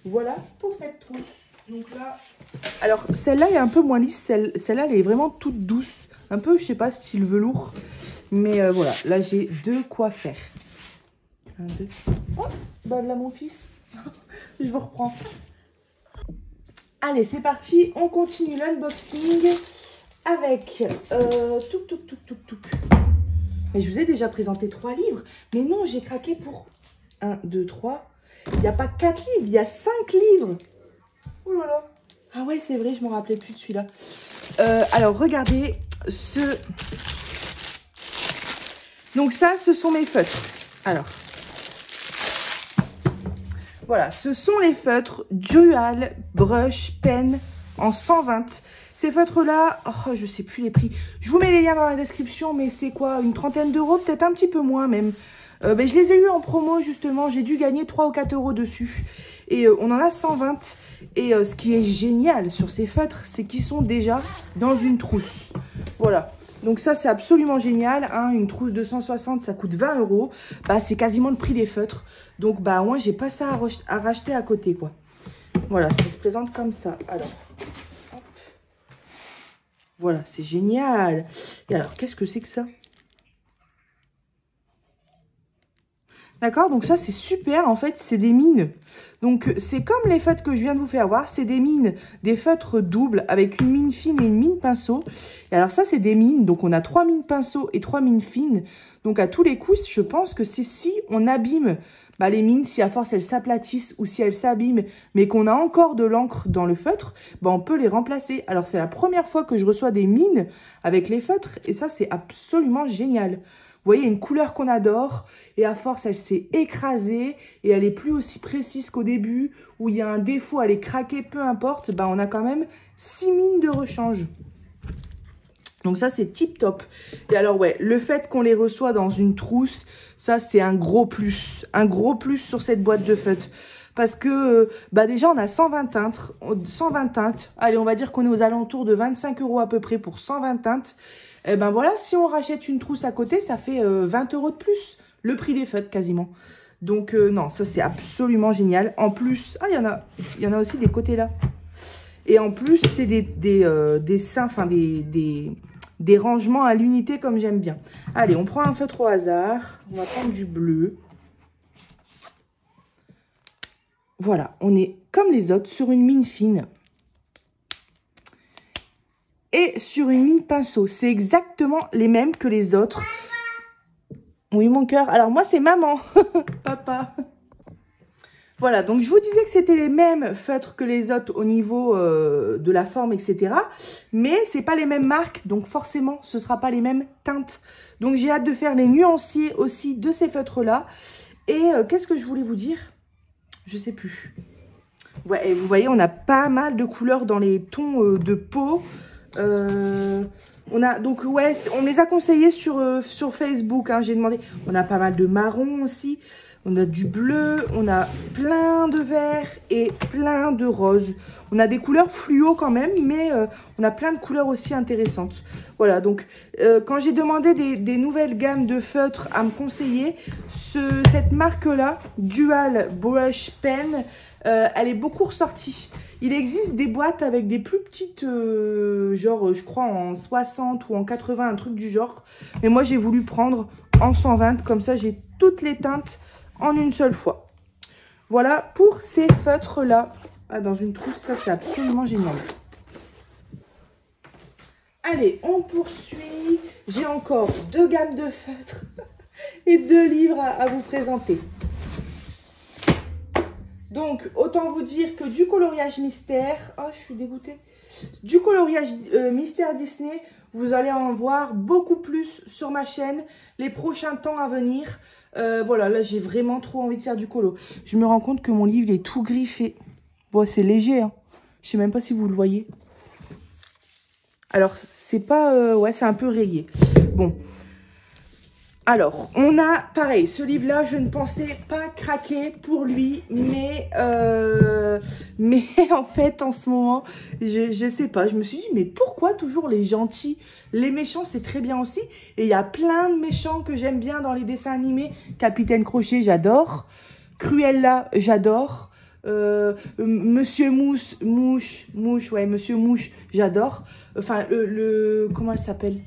Voilà pour cette trousse. Donc là, alors celle-là est un peu moins lisse. Celle-là, elle est vraiment toute douce. Un peu, je sais pas, style velours. Mais voilà, là, j'ai de quoi faire. 1, 2. Oh, bah là mon fils. Je vous reprends. Allez, c'est parti. On continue l'unboxing avec touc. Mais je vous ai déjà présenté 3 livres. Mais non, j'ai craqué pour 1, 2, 3. Il n'y a pas 4 livres, il y a 5 livres. Oh là là. Ah ouais, c'est vrai, je ne me rappelais plus de celui-là. Alors, regardez ce... Donc ça, ce sont mes feutres. Alors... Voilà, ce sont les feutres Dual Brush Pen en 120. Ces feutres-là, oh, je sais plus les prix. Je vous mets les liens dans la description, mais c'est quoi, une trentaine d'euros, peut-être un petit peu moins même. Ben, je les ai eu en promo justement, j'ai dû gagner 3 ou 4 euros dessus. Et on en a 120. Et ce qui est génial sur ces feutres, c'est qu'ils sont déjà dans une trousse. Voilà. Donc ça, c'est absolument génial. Hein. Une trousse de 160, ça coûte 20 €. Bah, c'est quasiment le prix des feutres. Donc, bah, moi, j'ai pas ça à racheter à côté, quoi. Voilà, ça se présente comme ça. Alors, hop. Voilà, c'est génial. Et alors, qu'est-ce que c'est que ça? D'accord, donc ça, c'est super. En fait, c'est des mines. Donc, c'est comme les feutres que je viens de vous faire voir. C'est des mines, des feutres doubles avec une mine fine et une mine pinceau. Et alors, ça, c'est des mines. Donc, on a 3 mines pinceau et 3 mines fines. Donc, à tous les coups, je pense que c'est si on abîme bah, les mines, si à force, elles s'aplatissent ou si elles s'abîment, mais qu'on a encore de l'encre dans le feutre, bah, on peut les remplacer. Alors, c'est la première fois que je reçois des mines avec les feutres. Et ça, c'est absolument génial. Vous voyez, une couleur qu'on adore et à force, elle s'est écrasée et elle est plus aussi précise qu'au début où il y a un défaut, elle est craquée, peu importe. Ben, on a quand même 6 mines de rechange. Donc ça, c'est tip top. Et alors, ouais, le fait qu'on les reçoit dans une trousse, ça, c'est un gros plus. Un gros plus sur cette boîte de feutres. Parce que, bah déjà, on a 120 teintes. 120 teintes. Allez, on va dire qu'on est aux alentours de 25 € à peu près pour 120 teintes. Et ben voilà, si on rachète une trousse à côté, ça fait 20 € de plus. Le prix des feutres, quasiment. Donc, non, ça, c'est absolument génial. En plus, ah, il y en a aussi des côtés là. Et en plus, c'est des seins, enfin, des rangements à l'unité comme j'aime bien. Allez, on prend un feutre au hasard. On va prendre du bleu. Voilà, on est comme les autres sur une mine fine. Et sur une mine pinceau. C'est exactement les mêmes que les autres. Oui, mon cœur. Alors, moi, c'est maman. Papa. Voilà, donc je vous disais que c'était les mêmes feutres que les autres au niveau de la forme, etc. Mais c'est pas les mêmes marques, donc forcément, ce sera pas les mêmes teintes. Donc, j'ai hâte de faire les nuanciers aussi de ces feutres-là. Et qu'est-ce que je voulais vous dire? Je sais plus. Ouais, et vous voyez, on a pas mal de couleurs dans les tons de peau. On a donc ouais, on me les a conseillés sur Facebook. Hein, j'ai demandé. On a pas mal de marron aussi. On a du bleu. On a plein de vert et plein de rose. On a des couleurs fluo quand même, mais on a plein de couleurs aussi intéressantes. Voilà. Donc quand j'ai demandé des nouvelles gammes de feutres à me conseiller, cette marque là, Dual Brush Pen, elle est beaucoup ressortie. Il existe des boîtes avec des plus petites, genre je crois en 60 ou en 80, un truc du genre. Mais moi j'ai voulu prendre en 120, comme ça j'ai toutes les teintes en une seule fois. Voilà pour ces feutres là. Ah, dans une trousse, ça c'est absolument génial. Allez, on poursuit. J'ai encore 2 gammes de feutres et 2 livres à vous présenter. Donc, autant vous dire que du coloriage mystère... Oh, je suis dégoûtée. Du coloriage mystère Disney, vous allez en voir beaucoup plus sur ma chaîne les prochains temps à venir. Voilà, là, j'ai vraiment trop envie de faire du colo. Je me rends compte que mon livre il est tout griffé. Bon, c'est léger, hein. Je sais même pas si vous le voyez. Alors, c'est pas... ouais, c'est un peu rayé. Bon. Alors, on a, pareil, ce livre-là, je ne pensais pas craquer pour lui, mais en fait, en ce moment, je sais pas, je me suis dit, mais pourquoi toujours les gentils? Les méchants, c'est très bien aussi, et il y a plein de méchants que j'aime bien dans les dessins animés. Capitaine Crochet, j'adore. Cruella, j'adore. Monsieur Mouche, ouais, Monsieur Mouche, j'adore. Enfin, comment elle s'appelle?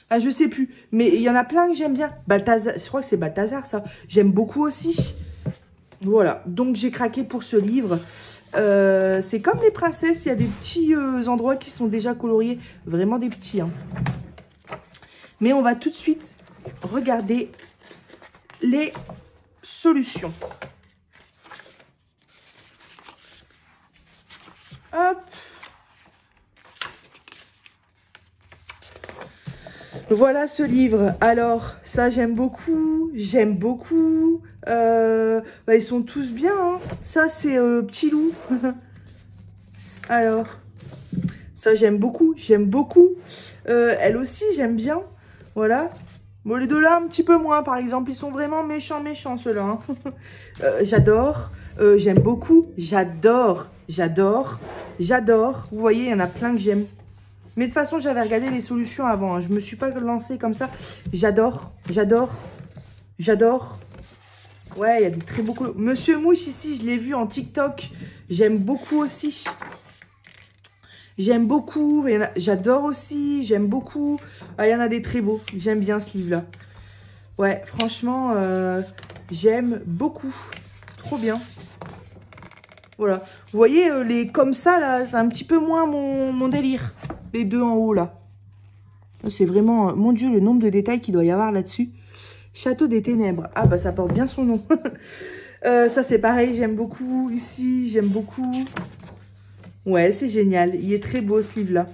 Ah, je sais plus, mais il y en a plein que j'aime bien. Balthazar, je crois que c'est Balthazar, ça. J'aime beaucoup aussi. Voilà, donc j'ai craqué pour ce livre. C'est comme les princesses, il y a des petits endroits qui sont déjà coloriés. Vraiment des petits, hein. Mais on va tout de suite regarder les solutions. Hop. Voilà ce livre. Alors, ça, j'aime beaucoup. J'aime beaucoup. Bah, ils sont tous bien, hein. Ça, c'est Petit Loup. Alors, ça, j'aime beaucoup. J'aime beaucoup. Elle aussi, j'aime bien. Voilà. Bon, les deux là, un petit peu moins, par exemple. Ils sont vraiment méchants, ceux-là, hein. J'adore. J'aime beaucoup. J'adore. J'adore. J'adore. Vous voyez, il y en a plein que j'aime. Mais de toute façon, j'avais regardé les solutions avant, hein. Je ne me suis pas lancée comme ça. J'adore, j'adore, j'adore. Ouais, il y a des très beaux colos. Monsieur Mouche, ici, je l'ai vu en TikTok. J'aime beaucoup aussi. J'aime beaucoup. J'adore aussi. J'aime beaucoup. Ah, il y en a des très beaux. J'aime bien ce livre-là. Ouais, franchement, j'aime beaucoup. Trop bien. Voilà. Vous voyez, les comme ça, là, c'est un petit peu moins mon délire. Les deux en haut, là. C'est vraiment... Mon Dieu, le nombre de détails qu'il doit y avoir là-dessus. Château des Ténèbres. Ah, bah, ça porte bien son nom. Ça, c'est pareil. J'aime beaucoup. Ici, j'aime beaucoup. Ouais, c'est génial. Il est très beau, ce livre-là.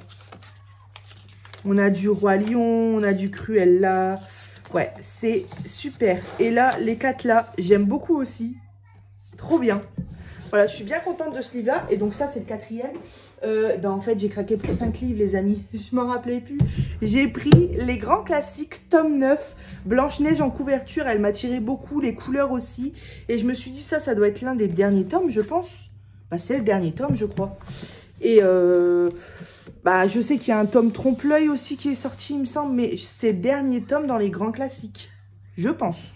On a du Roi Lion. On a du Cruella. Ouais, c'est super. Et là, les 4 là, j'aime beaucoup aussi. Trop bien. Voilà, je suis bien contente de ce livre-là. Et donc ça, c'est le 4e. Ben en fait, j'ai craqué pour 5 livres, les amis. Je m'en rappelais plus. J'ai pris les grands classiques, tome 9. Blanche-Neige en couverture, elle m'attirait beaucoup. Les couleurs aussi. Et je me suis dit, ça doit être l'un des derniers tomes, je pense. Bah, c'est le dernier tome, je crois. Et bah, je sais qu'il y a un tome trompe-l'œil aussi qui est sorti, il me semble. Mais c'est le dernier tome dans les grands classiques. Je pense.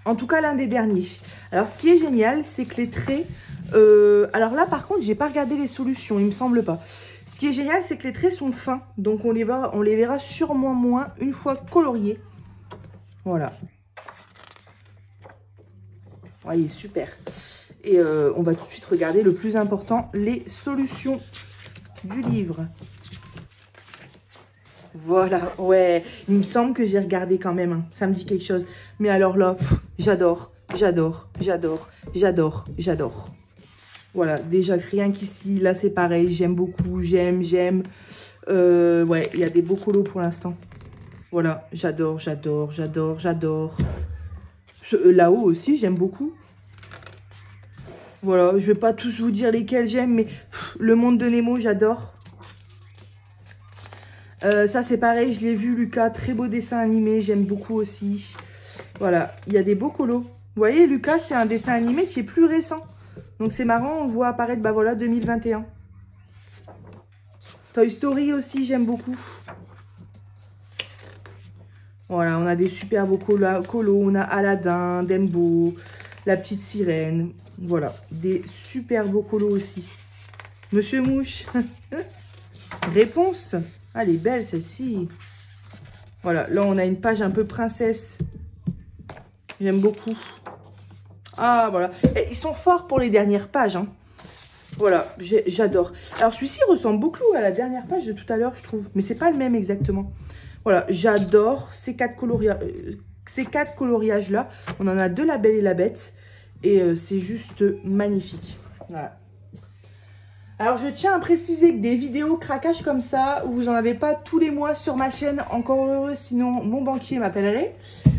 En tout cas, l'un des derniers. Alors, ce qui est génial, c'est que les traits... alors là, par contre, j'ai pas regardé les solutions, il me semble pas. Ce qui est génial, c'est que les traits sont fins. Donc, on les verra sûrement moins une fois coloriés. Voilà. Ouais, il est super. Et on va tout de suite regarder le plus important, les solutions du livre. Voilà, ouais, il me semble que j'ai regardé quand même, hein. Ça me dit quelque chose. Mais alors là, j'adore, j'adore, j'adore, j'adore, j'adore. Voilà, déjà rien qu'ici, là c'est pareil, j'aime beaucoup, j'aime. Ouais, il y a des beaux colos pour l'instant. Voilà, j'adore, j'adore, j'adore, j'adore. Là-haut aussi, j'aime beaucoup. Voilà, je vais pas tous vous dire lesquels j'aime, mais le monde de Nemo, j'adore. Ça c'est pareil, je l'ai vu Lucas, très beau dessin animé, j'aime beaucoup aussi. Voilà, il y a des beaux colos. Vous voyez, Lucas, c'est un dessin animé qui est plus récent. Donc c'est marrant, on voit apparaître, bah voilà, 2021. Toy Story aussi, j'aime beaucoup. Voilà, on a des super beaux colos, on a Aladdin, Dumbo, la petite sirène. Voilà, des super beaux colos aussi. Monsieur Mouche, réponse. Ah, elle est belle celle-ci. Voilà, là on a une page un peu princesse. J'aime beaucoup. Ah, voilà. Et ils sont forts pour les dernières pages, hein. Voilà, j'adore. Alors celui-ci ressemble beaucoup à la dernière page de tout à l'heure, je trouve. Mais c'est pas le même exactement. Voilà, j'adore ces quatre coloriages-là. On en a deux, la Belle et la Bête. Et c'est juste magnifique. Voilà. Alors, je tiens à préciser que des vidéos craquage comme ça, vous n'en avez pas tous les mois sur ma chaîne. Encore heureux, sinon mon banquier m'appellerait.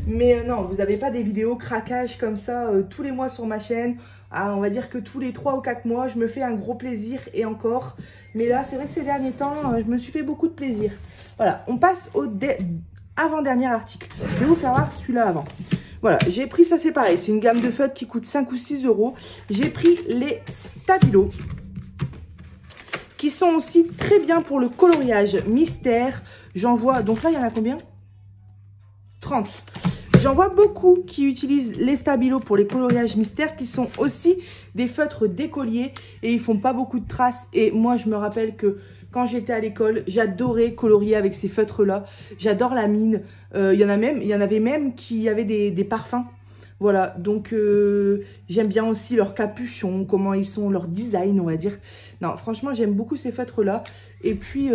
Mais non, vous n'avez pas des vidéos craquage comme ça tous les mois sur ma chaîne. Ah, on va dire que tous les 3 ou 4 mois, je me fais un gros plaisir et encore. Mais là, c'est vrai que ces derniers temps, je me suis fait beaucoup de plaisir. Voilà, on passe au avant-dernier article. Je vais vous faire voir celui-là avant. Voilà, j'ai pris ça, c'est pareil. C'est une gamme de feutres qui coûte 5 ou 6 euros. J'ai pris les Stabilo, qui sont aussi très bien pour le coloriage mystère. J'en vois, donc là, il y en a combien? 30. J'en vois beaucoup qui utilisent les Stabilo pour les coloriages mystères, qui sont aussi des feutres d'écolier et ils font pas beaucoup de traces. Et moi, je me rappelle que quand j'étais à l'école, j'adorais colorier avec ces feutres-là. J'adore la mine. Il y en avait même qui avaient des parfums. Voilà, donc j'aime bien aussi leur capuchon, comment ils sont, leur design, on va dire. Non, franchement, j'aime beaucoup ces feutres-là. Et puis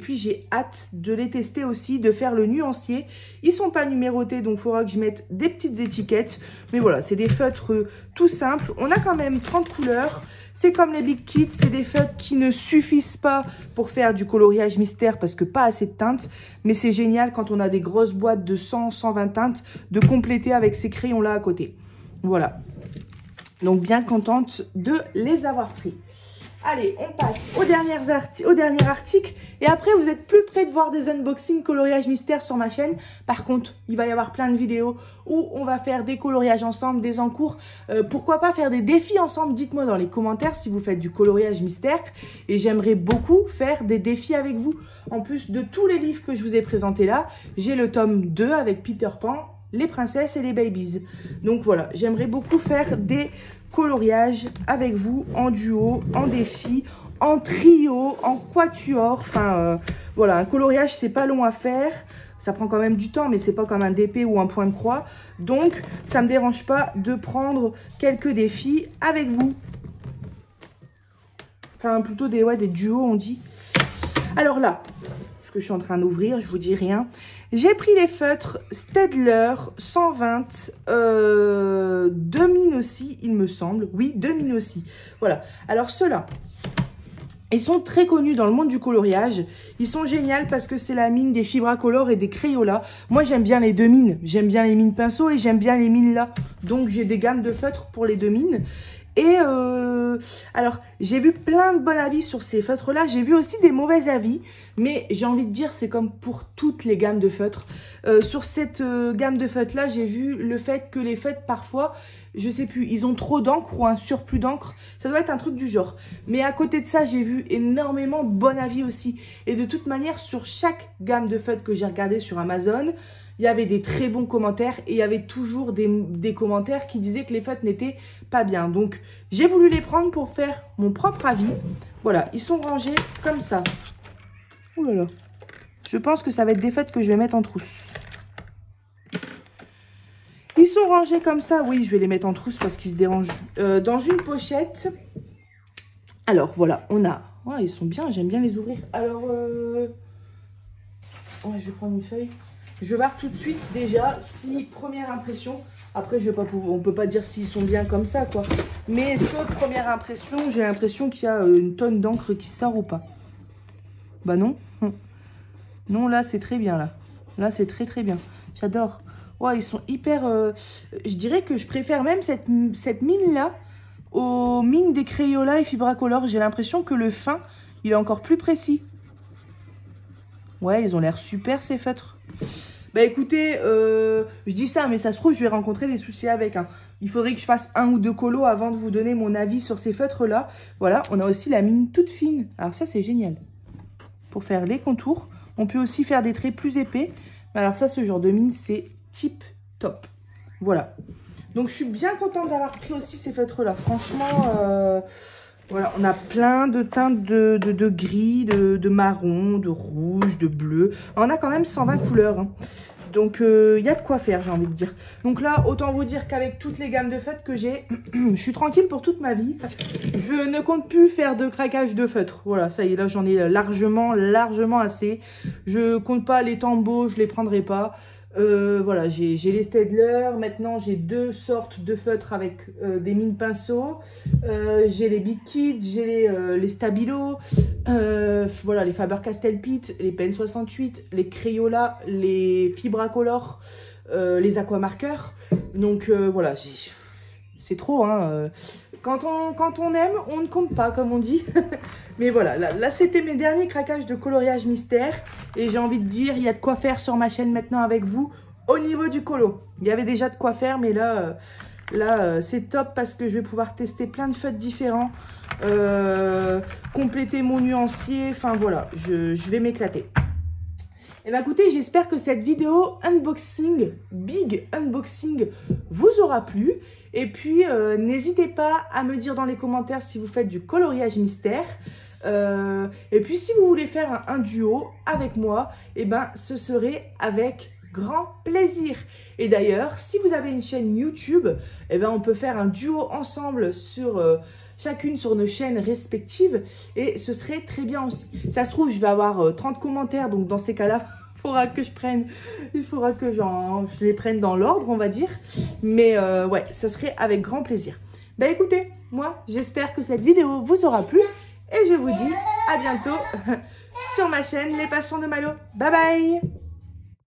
j'ai hâte de les tester aussi, de faire le nuancier. Ils sont pas numérotés, donc il faudra que je mette des petites étiquettes. Mais voilà, c'est des feutres tout simples. On a quand même 30 couleurs. C'est comme les Big Kits, c'est des feutres qui ne suffisent pas pour faire du coloriage mystère parce que pas assez de teintes. Mais c'est génial quand on a des grosses boîtes de 100, 120 teintes de compléter avec ces crayons-là à côté. Voilà. Donc bien contente de les avoir pris. Allez, on passe au dernier article. Et après, vous êtes plus près de voir des unboxings coloriage mystère sur ma chaîne. Par contre, il va y avoir plein de vidéos où on va faire des coloriages ensemble, des encours. Pourquoi pas faire des défis ensemble? Dites-moi dans les commentaires si vous faites du coloriage mystère. Et j'aimerais beaucoup faire des défis avec vous. En plus de tous les livres que je vous ai présentés là, j'ai le tome 2 avec Peter Pan, les princesses et les babies. Donc voilà, j'aimerais beaucoup faire des coloriages avec vous en duo, en défi, en trio, en quatuor. Enfin, voilà, un coloriage, c'est pas long à faire. Ça prend quand même du temps, mais c'est pas comme un DP ou un point de croix. Donc, ça me dérange pas de prendre quelques défis avec vous. Enfin, plutôt des duos, on dit. Alors là, ce que je suis en train d'ouvrir, je vous dis rien. J'ai pris les feutres Staedtler 120, 2 mines aussi, il me semble. Oui, 2 mines aussi. Voilà. Alors ceux-là, ils sont très connus dans le monde du coloriage. Ils sont géniaux parce que c'est la mine des Fibracolor et des Crayola. Moi, j'aime bien les 2 mines. J'aime bien les mines pinceau et j'aime bien les mines là. Donc, j'ai des gammes de feutres pour les 2 mines. Et alors, j'ai vu plein de bons avis sur ces feutres-là. J'ai vu aussi des mauvais avis. Mais j'ai envie de dire, c'est comme pour toutes les gammes de feutres. Sur cette gamme de feutres-là, j'ai vu le fait que les feutres, parfois, je sais plus, ils ont trop d'encre ou un surplus d'encre. Ça doit être un truc du genre. Mais à côté de ça, j'ai vu énormément de bons avis aussi. Et de toute manière, sur chaque gamme de feutres que j'ai regardé sur Amazon, il y avait des très bons commentaires et il y avait toujours des commentaires qui disaient que les feutres n'étaient pas bien. Donc, j'ai voulu les prendre pour faire mon propre avis. Voilà, ils sont rangés comme ça. Ouh là là. Je pense que ça va être des feutres que je vais mettre en trousse. Ils sont rangés comme ça. Oui, je vais les mettre en trousse parce qu'ils se dérangent. Dans une pochette. Alors, voilà, on a... Ouais, ils sont bien, j'aime bien les ouvrir. Alors, ouais, je vais prendre une feuille. Je vais voir tout de suite déjà si, première impression, après je vais pas pouvoir, on peut pas dire s'ils sont bien comme ça quoi. Mais est-ce que première impression, j'ai l'impression qu'il y a une tonne d'encre qui sort ou pas? Bah non. Non, là c'est très bien là. Là c'est très très bien. J'adore. Ouais, ils sont hyper... je dirais que je préfère même cette mine là aux mines des Crayola et Fibracolor. J'ai l'impression que le fin, il est encore plus précis. Ouais, ils ont l'air super ces feutres. Bah écoutez, je dis ça, mais ça se trouve, je vais rencontrer des soucis avec. Hein. Il faudrait que je fasse 1 ou 2 colos avant de vous donner mon avis sur ces feutres-là. Voilà, on a aussi la mine toute fine. Alors ça, c'est génial. Pour faire les contours. On peut aussi faire des traits plus épais. Alors ça, ce genre de mine, c'est tip top. Voilà. Donc, je suis bien contente d'avoir pris aussi ces feutres-là. Franchement... voilà, on a plein de teintes de gris, de marron, de rouge, de bleu. On a quand même 120 couleurs. Hein. Donc, il y a de quoi faire, j'ai envie de dire. Donc là, autant vous dire qu'avec toutes les gammes de feutres que j'ai, je suis tranquille pour toute ma vie. Je ne compte plus faire de craquage de feutres. Voilà, ça y est, là, j'en ai largement assez. Je compte pas les Tombow, je les prendrai pas. Voilà, j'ai les Staedtler. Maintenant, j'ai 2 sortes de feutres avec des mines pinceaux. J'ai les Big Kids, j'ai les Stabilo. Voilà, les Faber-Castell Pitt, les Pen 68, les Crayola, les Fibracolor, les Aquamarqueurs. Donc voilà, c'est trop, hein. Quand on aime, on ne compte pas, comme on dit. Mais voilà, là c'était mes derniers craquages de coloriage mystère. Et j'ai envie de dire, il y a de quoi faire sur ma chaîne maintenant avec vous au niveau du colo. Il y avait déjà de quoi faire, mais là, c'est top parce que je vais pouvoir tester plein de feutres différents. Compléter mon nuancier. Enfin voilà, je vais m'éclater. Et bien écoutez, j'espère que cette vidéo unboxing, big unboxing, vous aura plu. Et puis, n'hésitez pas à me dire dans les commentaires si vous faites du coloriage mystère. Et puis, si vous voulez faire un duo avec moi, et ben, ce serait avec grand plaisir. Et d'ailleurs, si vous avez une chaîne YouTube, et ben, on peut faire un duo ensemble sur... chacune sur nos chaînes respectives et ce serait très bien aussi. Ça se trouve, je vais avoir 30 commentaires, donc dans ces cas-là, il faudra que je les prenne dans l'ordre, on va dire. Mais ouais, ça serait avec grand plaisir. Bah écoutez, moi, j'espère que cette vidéo vous aura plu et je vous dis à bientôt sur ma chaîne Les Passions de Malo. Bye bye!